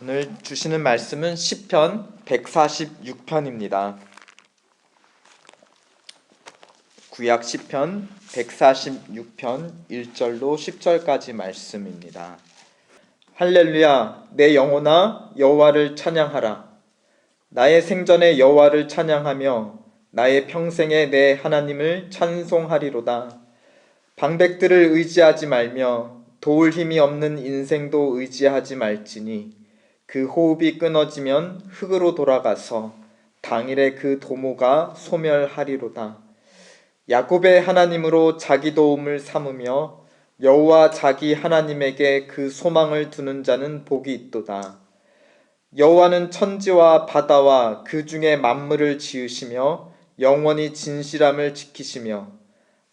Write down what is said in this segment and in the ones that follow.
오늘 주시는 말씀은 시편 146편입니다. 구약 시편 146편 1절로 10절까지 말씀입니다. 할렐루야, 내 영혼아 여호와를 찬양하라. 나의 생전에 여호와를 찬양하며 나의 평생에 내 하나님을 찬송하리로다. 방백들을 의지하지 말며 도울 힘이 없는 인생도 의지하지 말지니 그 호흡이 끊어지면 흙으로 돌아가서 당일에 그 도모가 소멸하리로다. 야곱의 하나님으로 자기 도움을 삼으며 여호와 자기 하나님에게 그 소망을 두는 자는 복이 있도다. 여호와는 천지와 바다와 그 중에 만물을 지으시며 영원히 진실함을 지키시며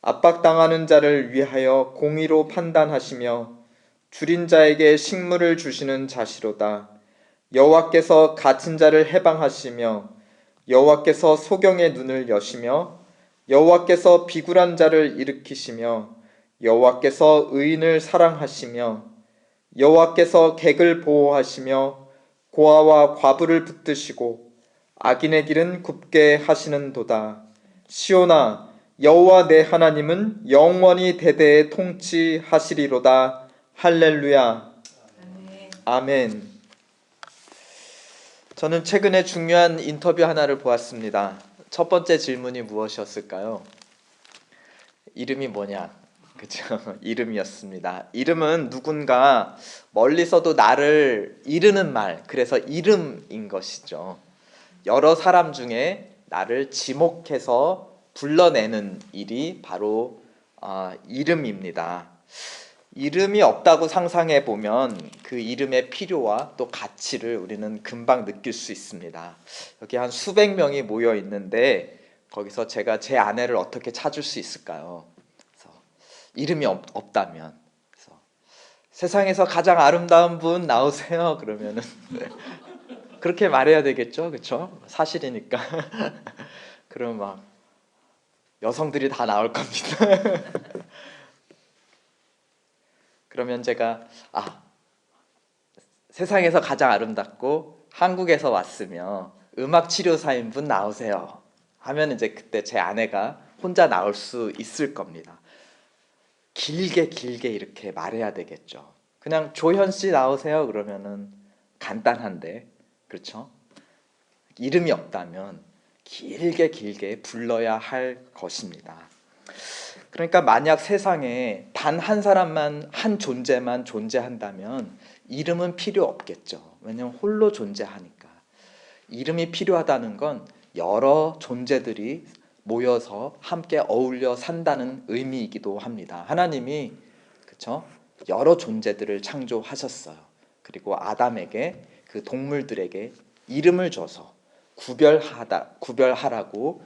압박당하는 자를 위하여 공의로 판단하시며 줄인 자에게 식물을 주시는 자시로다. 여호와께서 갇힌 자를 해방하시며 여호와께서 소경의 눈을 여시며 여호와께서 비굴한 자를 일으키시며 여호와께서 의인을 사랑하시며 여호와께서 객을 보호하시며 고아와 과부를 붙드시고 악인의 길은 굽게 하시는도다. 시온아, 여호와 내 하나님은 영원히 대대에 통치하시리로다. 할렐루야. 아멘. 저는 최근에 중요한 인터뷰 하나를 보았습니다. 첫 번째 질문이 무엇이었을까요? 이름이 뭐냐? 그죠? 이름이었습니다. 이름은 누군가 멀리서도 나를 이르는 말, 그래서 이름인 것이죠. 여러 사람 중에 나를 지목해서 불러내는 일이 바로 이름입니다. 이름이 없다고 상상해 보면 그 이름의 필요와 또 가치를 우리는 금방 느낄 수 있습니다. 여기 한 수백 명이 모여 있는데 거기서 제가 제 아내를 어떻게 찾을 수 있을까요? 그래서 이름이 없다면, 그래서 세상에서 가장 아름다운 분 나오세요. 그러면은 그렇게 말해야 되겠죠, 그렇죠? 사실이니까. 그럼 막 여성들이 다 나올 겁니다. 그러면 제가 세상에서 가장 아름답고 한국에서 왔으며 음악 치료사인 분 나오세요 하면 이제 그때 제 아내가 혼자 나올 수 있을 겁니다. 길게 이렇게 말해야 되겠죠. 그냥 조현 씨 나오세요 그러면은 간단한데, 그렇죠? 이름이 없다면 길게 불러야 할 것입니다. 그러니까 만약 세상에 단 한 사람만, 한 존재만 존재한다면 이름은 필요 없겠죠. 왜냐하면 홀로 존재하니까. 이름이 필요하다는 건 여러 존재들이 모여서 함께 어울려 산다는 의미이기도 합니다. 하나님이, 그렇죠? 여러 존재들을 창조하셨어요. 그리고 아담에게, 그 동물들에게 이름을 줘서 구별하라고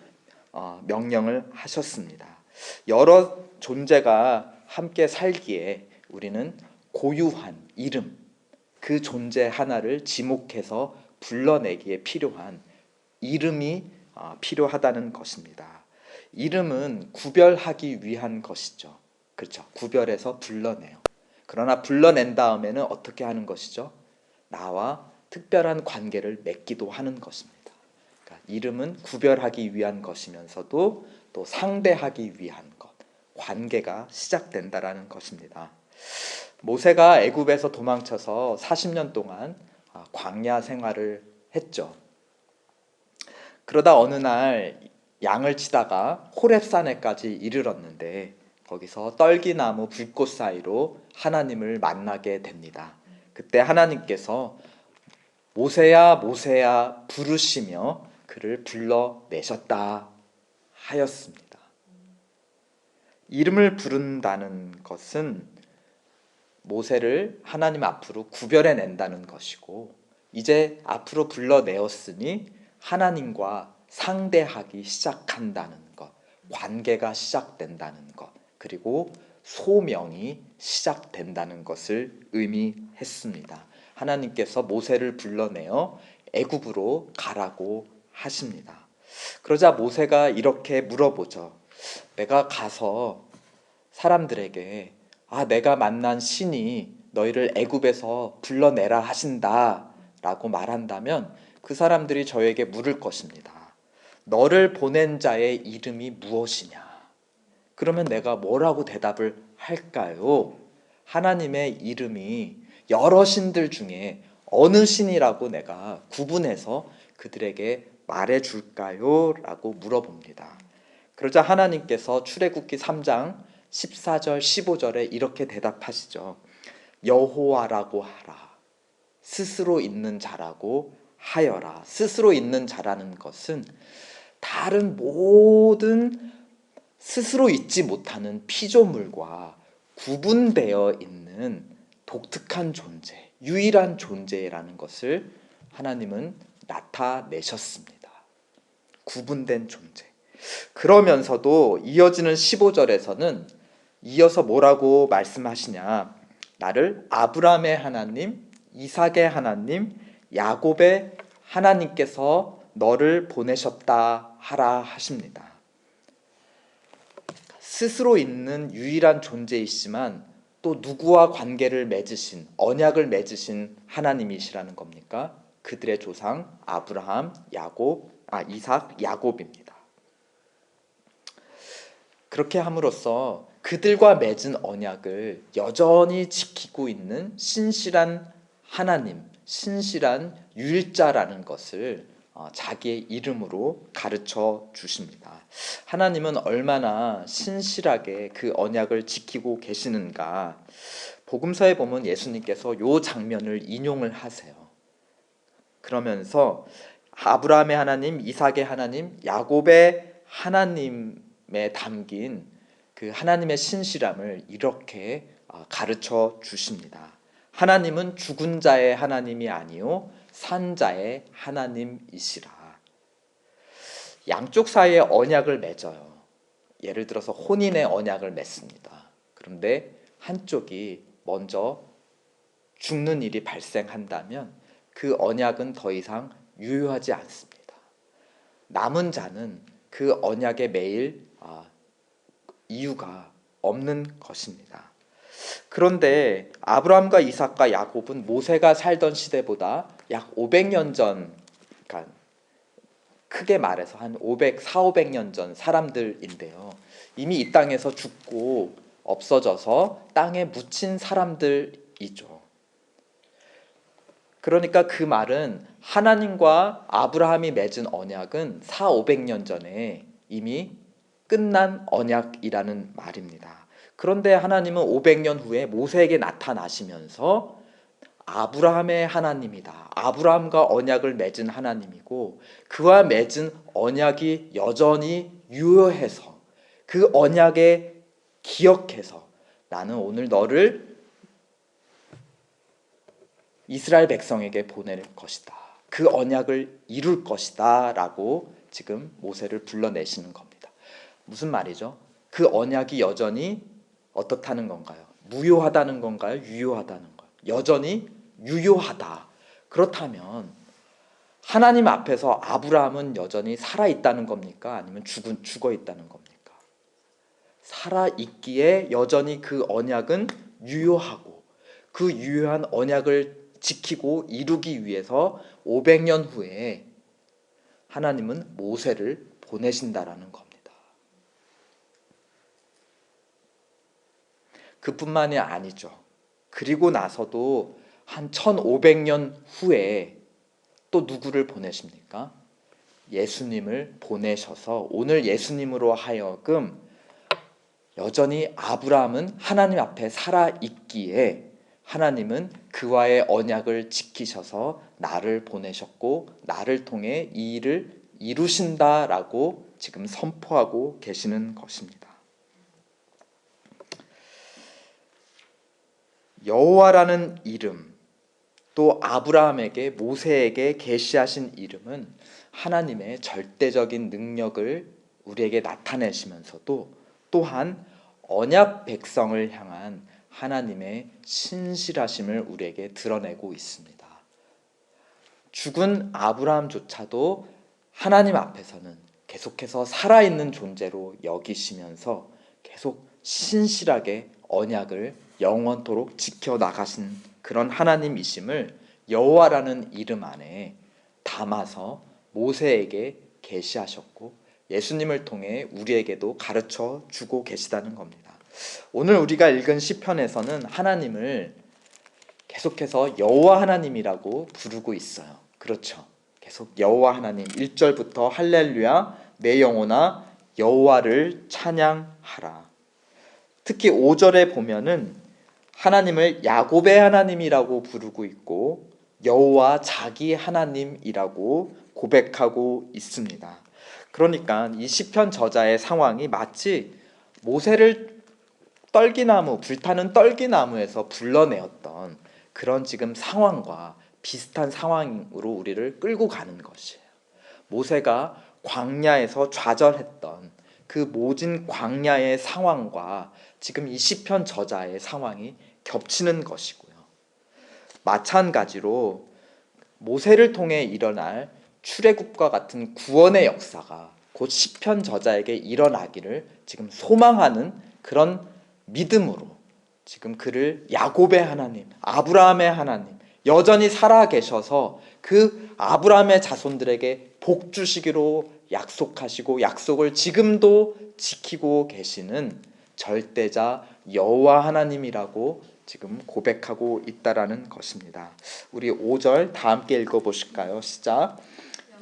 명령을 하셨습니다. 여러 존재가 함께 살기에 우리는 고유한 이름, 그 존재 하나를 지목해서 불러내기에 필요한 이름이 필요하다는 것입니다. 이름은 구별하기 위한 것이죠. 그렇죠? 구별해서 불러내요. 그러나 불러낸 다음에는 어떻게 하는 것이죠? 나와 특별한 관계를 맺기도 하는 것입니다. 그러니까 이름은 구별하기 위한 것이면서도 또 상대하기 위한 것, 관계가 시작된다라는 것입니다. 모세가 애굽에서 도망쳐서 40년 동안 광야 생활을 했죠. 그러다 어느 날 양을 치다가 호렙산에까지 이르렀는데 거기서 떨기나무 불꽃 사이로 하나님을 만나게 됩니다. 그때 하나님께서 모세야 모세야 부르시며 그를 불러내셨다 하였습니다. 이름을 부른다는 것은 모세를 하나님 앞으로 구별해낸다는 것이고, 이제 앞으로 불러내었으니 하나님과 상대하기 시작한다는 것, 관계가 시작된다는 것, 그리고 소명이 시작된다는 것을 의미했습니다. 하나님께서 모세를 불러내어 애굽으로 가라고 하십니다. 그러자 모세가 이렇게 물어보죠. 내가 가서 사람들에게 내가 만난 신이 너희를 애굽에서 불러내라 하신다 라고 말한다면 그 사람들이 저에게 물을 것입니다. 너를 보낸 자의 이름이 무엇이냐? 그러면 내가 뭐라고 대답을 할까요? 하나님의 이름이 여러 신들 중에 어느 신이라고 내가 구분해서 그들에게 말해줄까요? 라고 물어봅니다. 그러자 하나님께서 출애굽기 3장 14절 15절에 이렇게 대답하시죠. 여호와라고 하라. 스스로 있는 자라고 하여라. 스스로 있는 자라는 것은 다른 모든 스스로 있지 못하는 피조물과 구분되어 있는 독특한 존재, 유일한 존재라는 것을 하나님은 나타내셨습니다. 구분된 존재. 그러면서도 이어지는 15절에서는 이어서 뭐라고 말씀하시냐? 나를 아브라함의 하나님, 이삭의 하나님, 야곱의 하나님께서 너를 보내셨다 하라 하십니다. 스스로 있는 유일한 존재이시지만 또 누구와 관계를 맺으신, 언약을 맺으신 하나님이시라는 겁니까? 그들의 조상 아브라함, 이삭, 야곱입니다. 그렇게 함으로써 그들과 맺은 언약을 여전히 지키고 있는 신실한 하나님, 신실한 유일자라는 것을 자기의 이름으로 가르쳐 주십니다. 하나님은 얼마나 신실하게 그 언약을 지키고 계시는가. 복음서에 보면 예수님께서 이 장면을 인용을 하세요. 그러면서 아브라함의 하나님, 이삭의 하나님, 야곱의 하나님에 담긴 그 하나님의 신실함을 이렇게 가르쳐 주십니다. 하나님은 죽은 자의 하나님이 아니요 산 자의 하나님이시라. 양쪽 사이에 언약을 맺어요. 예를 들어서 혼인의 언약을 맺습니다. 그런데 한쪽이 먼저 죽는 일이 발생한다면 그 언약은 더 이상 유효하지 않습니다. 남은 자는 그 언약에 매일 이유가 없는 것입니다. 그런데 아브라함과 이삭과 야곱은 모세가 살던 시대보다 약 500년 전, 그러니까 크게 말해서 한 400~500년 전 사람들인데요. 이미 이 땅에서 죽고 없어져서 땅에 묻힌 사람들이죠. 그러니까 그 말은 하나님과 아브라함이 맺은 언약은 400~500년 전에 이미 끝난 언약이라는 말입니다. 그런데 하나님은 500년 후에 모세에게 나타나시면서 아브라함의 하나님이다. 아브라함과 언약을 맺은 하나님이고 그와 맺은 언약이 여전히 유효해서 그 언약에 기억해서 나는 오늘 너를 이스라엘 백성에게 보낼 것이다. 그 언약을 이룰 것이다 라고 지금 모세를 불러내시는 겁니다. 무슨 말이죠? 그 언약이 여전히 어떻다는 건가요? 무효하다는 건가요? 유효하다는 건가요? 여전히 유효하다. 그렇다면 하나님 앞에서 아브라함은 여전히 살아있다는 겁니까? 아니면 죽어 있다는 겁니까? 살아있기에 여전히 그 언약은 유효하고 그 유효한 언약을 지키고 이루기 위해서 500년 후에 하나님은 모세를 보내신다라는 겁니다. 그뿐만이 아니죠. 그리고 나서도 한 1500년 후에 또 누구를 보내십니까? 예수님을 보내셔서 오늘 예수님으로 하여금 여전히 아브라함은 하나님 앞에 살아있기에 하나님은 그와의 언약을 지키셔서 나를 보내셨고 나를 통해 이 일을 이루신다라고 지금 선포하고 계시는 것입니다. 여호와라는 이름, 또 아브라함에게 모세에게 계시하신 이름은 하나님의 절대적인 능력을 우리에게 나타내시면서도 또한 언약 백성을 향한 하나님의 신실하심을 우리에게 드러내고 있습니다. 죽은 아브라함조차도 하나님 앞에서는 계속해서 살아있는 존재로 여기시면서 계속 신실하게 언약을 영원토록 지켜나가신 그런 하나님이심을 여호와라는 이름 안에 담아서 모세에게 계시하셨고 예수님을 통해 우리에게도 가르쳐 주고 계시다는 겁니다. 오늘 우리가 읽은 시편에서는 하나님을 계속해서 여호와 하나님이라고 부르고 있어요. 그렇죠. 계속 여호와 하나님 1절부터 할렐루야 내 영혼아 여호와를 찬양하라. 특히 5절에 보면은 하나님을 야곱의 하나님이라고 부르고 있고 여호와 자기 하나님이라고 고백하고 있습니다. 그러니까 이 시편 저자의 상황이 마치 모세를 불타는 떨기나무에서 불러내었던 그런 지금 상황과 비슷한 상황으로 우리를 끌고 가는 것이에요. 모세가 광야에서 좌절했던 그 모진 광야의 상황과 지금 이 시편 저자의 상황이 겹치는 것이고요. 마찬가지로 모세를 통해 일어날 출애굽과 같은 구원의 역사가 곧 시편 저자에게 일어나기를 지금 소망하는 그런 믿음으로 지금 그를 야곱의 하나님, 아브라함의 하나님, 여전히 살아계셔서 그 아브라함의 자손들에게 복 주시기로 약속하시고 약속을 지금도 지키고 계시는 절대자 여호와 하나님이라고 지금 고백하고 있다라는 것입니다. 우리 5절 다 함께 읽어보실까요? 시작.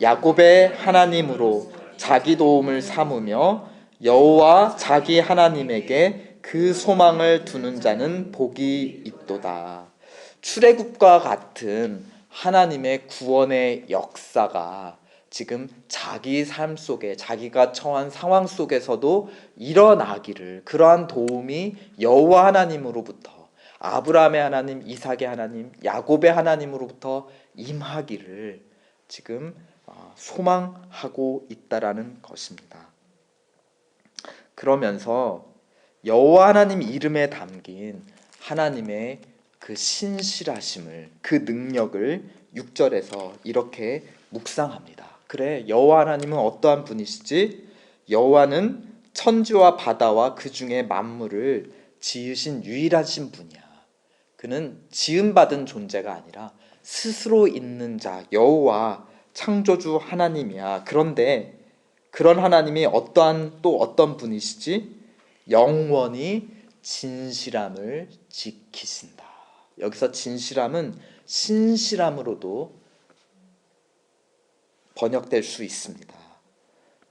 야곱의 하나님으로 자기 도움을 삼으며 여호와 자기 하나님에게 그 소망을 두는 자는 복이 있도다. 출애굽과 같은 하나님의 구원의 역사가 지금 자기 삶 속에 자기가 처한 상황 속에서도 일어나기를 그러한 도움이 여호와 하나님으로부터 아브라함의 하나님, 이삭의 하나님, 야곱의 하나님으로부터 임하기를 지금 소망하고 있다라는 것입니다. 그러면서 여호와 하나님 이름에 담긴 하나님의 그 신실하심을 그 능력을 6절에서 이렇게 묵상합니다. 그래, 여호와 하나님은 어떠한 분이시지? 여호와는 천지와 바다와 그 중에 만물을 지으신 유일하신 분이야. 그는 지음받은 존재가 아니라 스스로 있는 자 여호와 창조주 하나님이야. 그런데 그런 하나님이 또 어떤 분이시지? 영원히 진실함을 지키신다. 여기서 진실함은 신실함으로도 번역될 수 있습니다.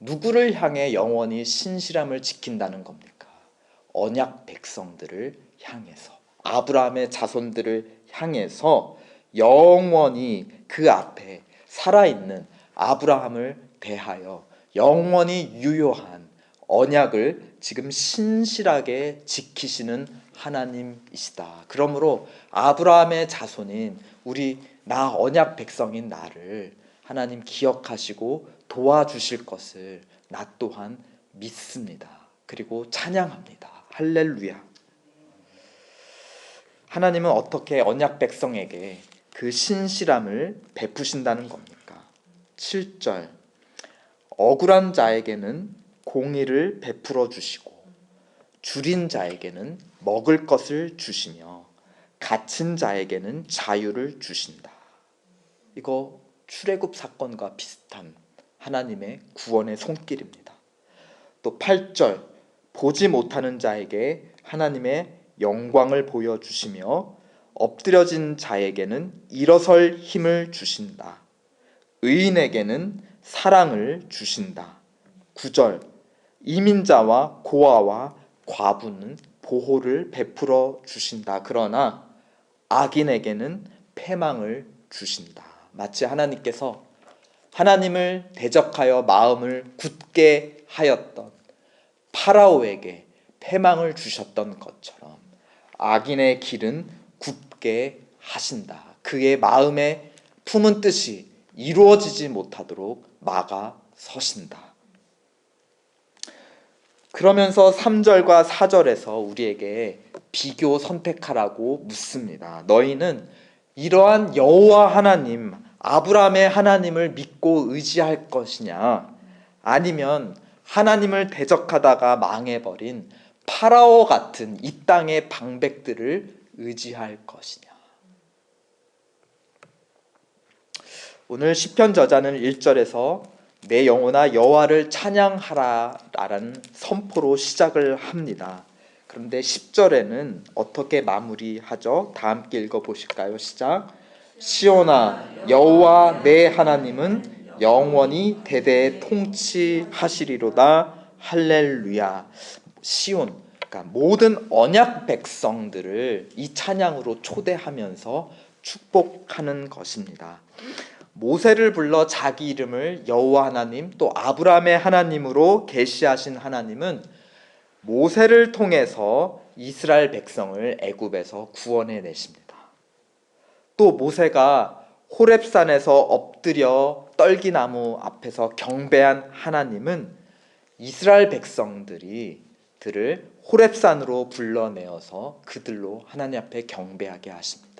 누구를 향해 영원히 신실함을 지킨다는 겁니까? 언약 백성들을 향해서, 아브라함의 자손들을 향해서 영원히 그 앞에 살아있는 아브라함을 대하여 영원히 유효한 언약을 지금 신실하게 지키시는 하나님이시다. 그러므로 아브라함의 자손인 나 언약 백성인 나를 하나님 기억하시고 도와주실 것을 나 또한 믿습니다. 그리고 찬양합니다. 할렐루야. 하나님은 어떻게 언약 백성에게 그 신실함을 베푸신다는 겁니까? 7절 억울한 자에게는 공의를 베풀어 주시고 줄인 자에게는 먹을 것을 주시며 갇힌 자에게는 자유를 주신다. 이거 출애굽 사건과 비슷한 하나님의 구원의 손길입니다. 또 8절 보지 못하는 자에게 하나님의 영광을 보여주시며 엎드려진 자에게는 일어설 힘을 주신다. 의인에게는 사랑을 주신다. 9절 이민자와 고아와 과부는 보호를 베풀어 주신다. 그러나 악인에게는 패망을 주신다. 마치 하나님께서 하나님을 대적하여 마음을 굳게 하였던 파라오에게 패망을 주셨던 것처럼 악인의 길은 굽게 하신다. 그의 마음에 품은 뜻이 이루어지지 못하도록 막아 서신다. 그러면서 3절과 4절에서 우리에게 비교 선택하라고 묻습니다. 너희는 이러한 여호와 하나님, 아브라함의 하나님을 믿고 의지할 것이냐? 아니면 하나님을 대적하다가 망해버린 파라오 같은 이 땅의 방백들을 의지할 것이냐? 오늘 시편 저자는 1절에서 내 영혼아 여호와를 찬양하라 라는 선포로 시작을 합니다. 그런데 10절에는 어떻게 마무리하죠? 다 함께 읽어보실까요? 시작. 시온아 여호와 내 하나님은 영원히 대대 통치하시리로다. 할렐루야. 시온, 그러니까 모든 언약 백성들을 이 찬양으로 초대하면서 축복하는 것입니다. 모세를 불러 자기 이름을 여호와 하나님 또 아브라함의 하나님으로 계시하신 하나님은 모세를 통해서 이스라엘 백성을 애굽에서 구원해 내십니다. 또 모세가 호렙산에서 엎드려 떨기나무 앞에서 경배한 하나님은 이스라엘 백성들을 호렙산으로 불러내어서 그들로 하나님 앞에 경배하게 하십니다.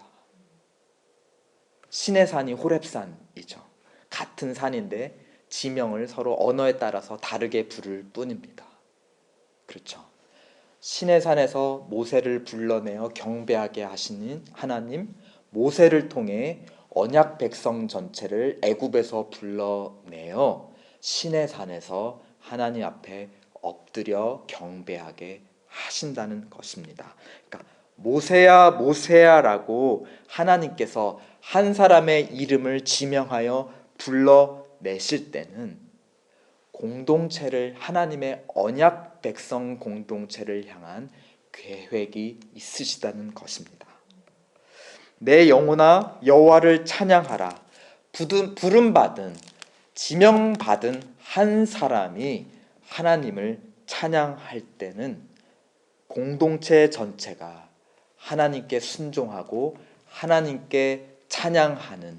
신의 산이 호렙산이죠. 같은 산인데 지명을 서로 언어에 따라서 다르게 부를 뿐입니다. 그렇죠. 신의 산에서 모세를 불러내어 경배하게 하시는 하나님, 모세를 통해 언약 백성 전체를 애굽에서 불러내어 신의 산에서 하나님 앞에 엎드려 경배하게 하신다는 것입니다. 그러니까 모세야 모세야라고 하나님께서 한 사람의 이름을 지명하여 불러내실 때는 공동체를, 하나님의 언약 백성 공동체를 향한 계획이 있으시다는 것입니다. 내 영혼아 여호와를 찬양하라. 부름받은, 지명받은 한 사람이 하나님을 찬양할 때는 공동체 전체가 하나님께 순종하고 하나님께 찬양하는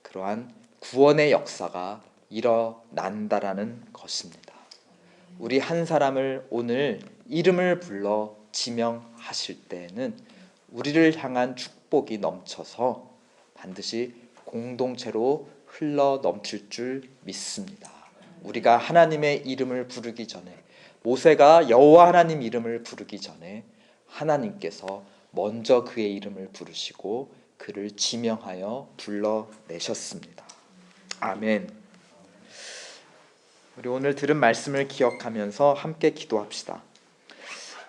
그러한 구원의 역사가 일어난다라는 것입니다. 우리 한 사람을 오늘 이름을 불러 지명하실 때는 우리를 향한 축복이 넘쳐서 반드시 공동체로 흘러 넘칠 줄 믿습니다. 우리가 하나님의 이름을 부르기 전에, 모세가 여호와 하나님 이름을 부르기 전에 하나님께서 먼저 그의 이름을 부르시고 그를 지명하여 불러내셨습니다. 아멘. 우리 오늘 들은 말씀을 기억하면서 함께 기도합시다.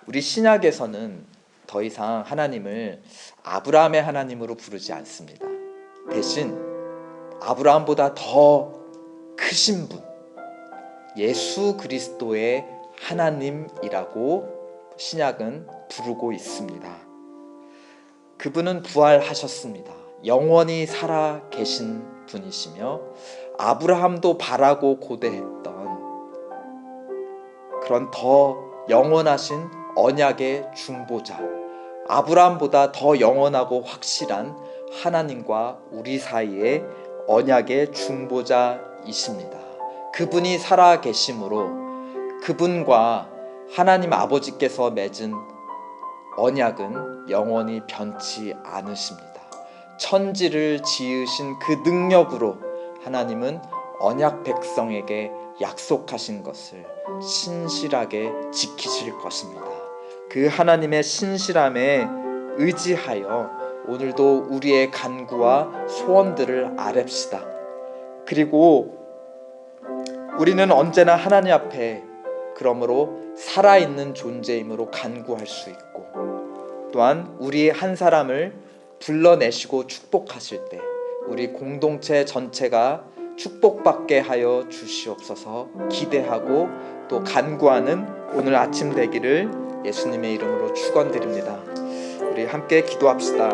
우리 신약에서는 더 이상 하나님을 아브라함의 하나님으로 부르지 않습니다. 대신 아브라함보다 더 크신 분, 예수 그리스도의 하나님이라고 신약은 부르고 있습니다. 그분은 부활하셨습니다. 영원히 살아 계신 분이시며 아브라함도 바라고 고대했던 그런 더 영원하신 언약의 중보자, 아브라함보다 더 영원하고 확실한 하나님과 우리 사이의 언약의 중보자이십니다. 그분이 살아 계심으로 그분과 하나님 아버지께서 맺은 언약은 영원히 변치 않으십니다. 천지를 지으신 그 능력으로 하나님은 언약 백성에게 약속하신 것을 신실하게 지키실 것입니다. 그 하나님의 신실함에 의지하여 오늘도 우리의 간구와 소원들을 아뢰시다. 그리고 우리는 언제나 하나님 앞에 그러므로 살아있는 존재이므로 간구할 수 있고, 또한 우리 한 사람을 불러내시고 축복하실 때 우리 공동체 전체가 축복받게 하여 주시옵소서 기대하고 또 간구하는 오늘 아침 되기를 예수님의 이름으로 축원드립니다. 우리 함께 기도합시다.